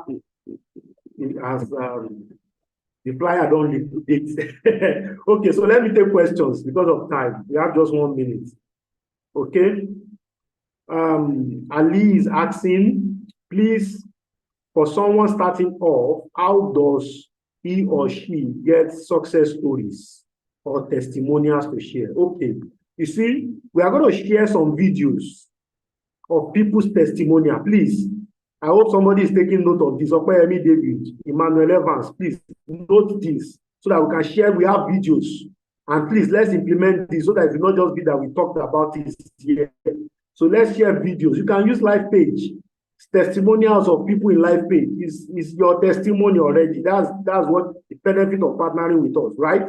it has the flyer don't liquidate. Okay, so let me take questions because of time. We have just 1 minute. Okay. Ali is asking, please, for someone starting off, how does he or she get success stories or testimonials to share? Okay. You see, we are going to share some videos of people's testimonial. Please, I hope somebody is taking note of this. Opeyemi David, Emmanuel Evans, please note this so that we can share. We have videos. And please, let's implement this so that it will not just be that we talked about this here. So let's share videos. You can use LifePage. Testimonials of people in LifePage is your testimony already. That's what the benefit of partnering with us, right?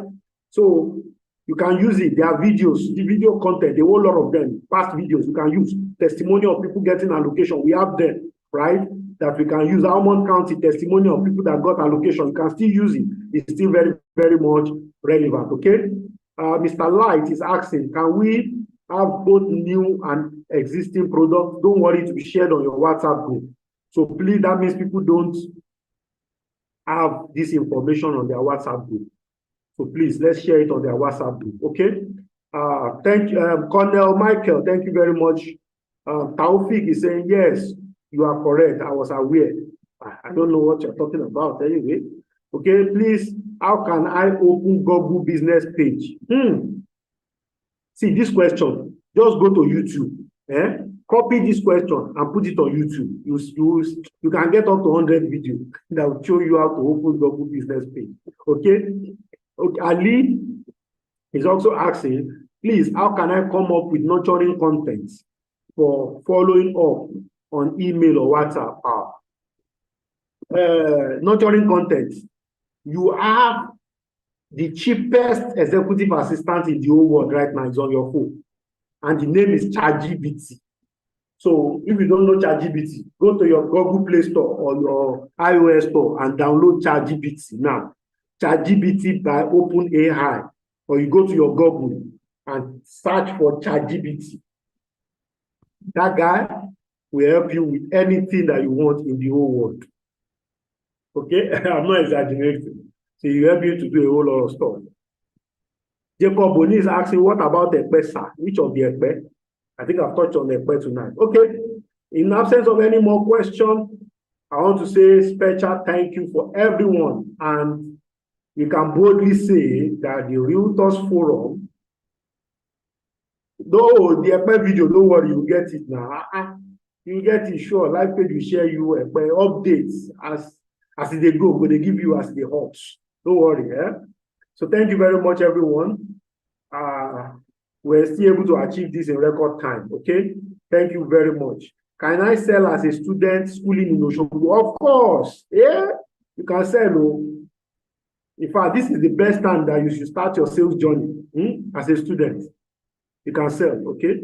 So you can use it. There are videos, the video content, a whole lot of them, past videos. You can use testimony of people getting allocation. We have them, right? That we can use. Almond County testimony of people that got allocation. You can still use it. It's still very, very much relevant. Okay. Mr. Light is asking, can we have both new and existing products? Don't worry, to be shared on your WhatsApp group. So please, that means people don't have this information on their WhatsApp group. So please, let's share it on their WhatsApp group. Okay. Thank you, Cornell Michael. Thank you very much. Taufik is saying, yes, you are correct. I was aware. I don't know what you're talking about anyway. Okay, please, how can I open Google business page? See this question, just go to YouTube. Copy this question and put it on YouTube. You can get up to 100 videos that will show you how to open Google business page. Okay. Ali is also asking, Please, how can I come up with nurturing content for following up on email or WhatsApp? Nurturing content. You have the cheapest executive assistant in the whole world right now is on your phone, and the name is ChatGPT. So if you don't know ChatGPT, go to your Google Play Store or your iOS store and download ChatGPT now. ChatGPT by OpenAI, or you go to your Google and search for ChatGPT. That guy will help you with anything that you want in the whole world. Okay, I'm not exaggerating. So he help you to do a whole lot of stuff. Jacob Boni is asking, what about Ekpe, sir? Which of the Ekpe? I think I've touched on Ekpe tonight. Okay, in absence of any more questions, I want to say special thank you for everyone. And we can boldly say that the Realtors Forum, though the Ekpe video, don't worry, you get it now. You get it, sure. Live page will share you Ekpe updates as they go, but they give you as they hot. Don't worry, eh? So thank you very much, everyone. We're still able to achieve this in record time, okay? Thank you very much. Can I sell as a student schooling in Osogbo? Of course, yeah, you can sell. In fact, this is the best time that you should start your sales journey as a student. You can sell, okay?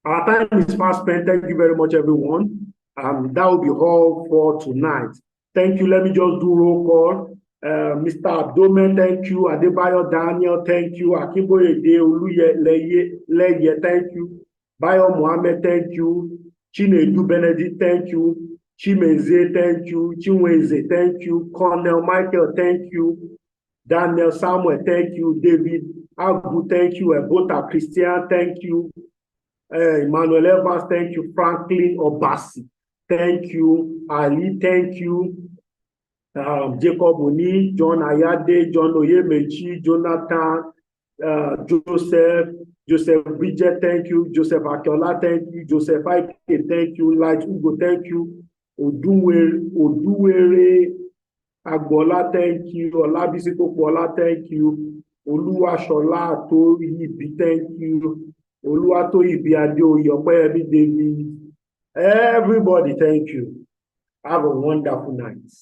Our time is fast spent. Thank you very much, everyone. That will be all for tonight. Thank you. Let me just do roll call. Mr. Abdomen, thank you. Adebayo Daniel, thank you. Akimboyede Oluyeye, thank you. Bayo Mohammed, thank you. Chinedu Benedict, thank you. Chimeze, thank you. Chinweze, thank you. Cornel Michael, thank you. Daniel Samuel, thank you. David Agu, thank you. Ebota Christian, thank you. Emmanuel Evans, thank you. Franklin Obasi, thank you. Ali, thank you. Jacob Oni, John Ayade, John Oyemechi, Jonathan, Joseph Bridget, thank you. Joseph Akiola, thank you. Joseph Ike, thank you. Light Ugo, thank you. Oduwere Agbola, thank you. Olabisi Popola, thank you. Oluwashola Atoyibi, thank you. Oluwatoyibi Adeoye, Opeyemi David. Everybody, thank you. Have a wonderful night.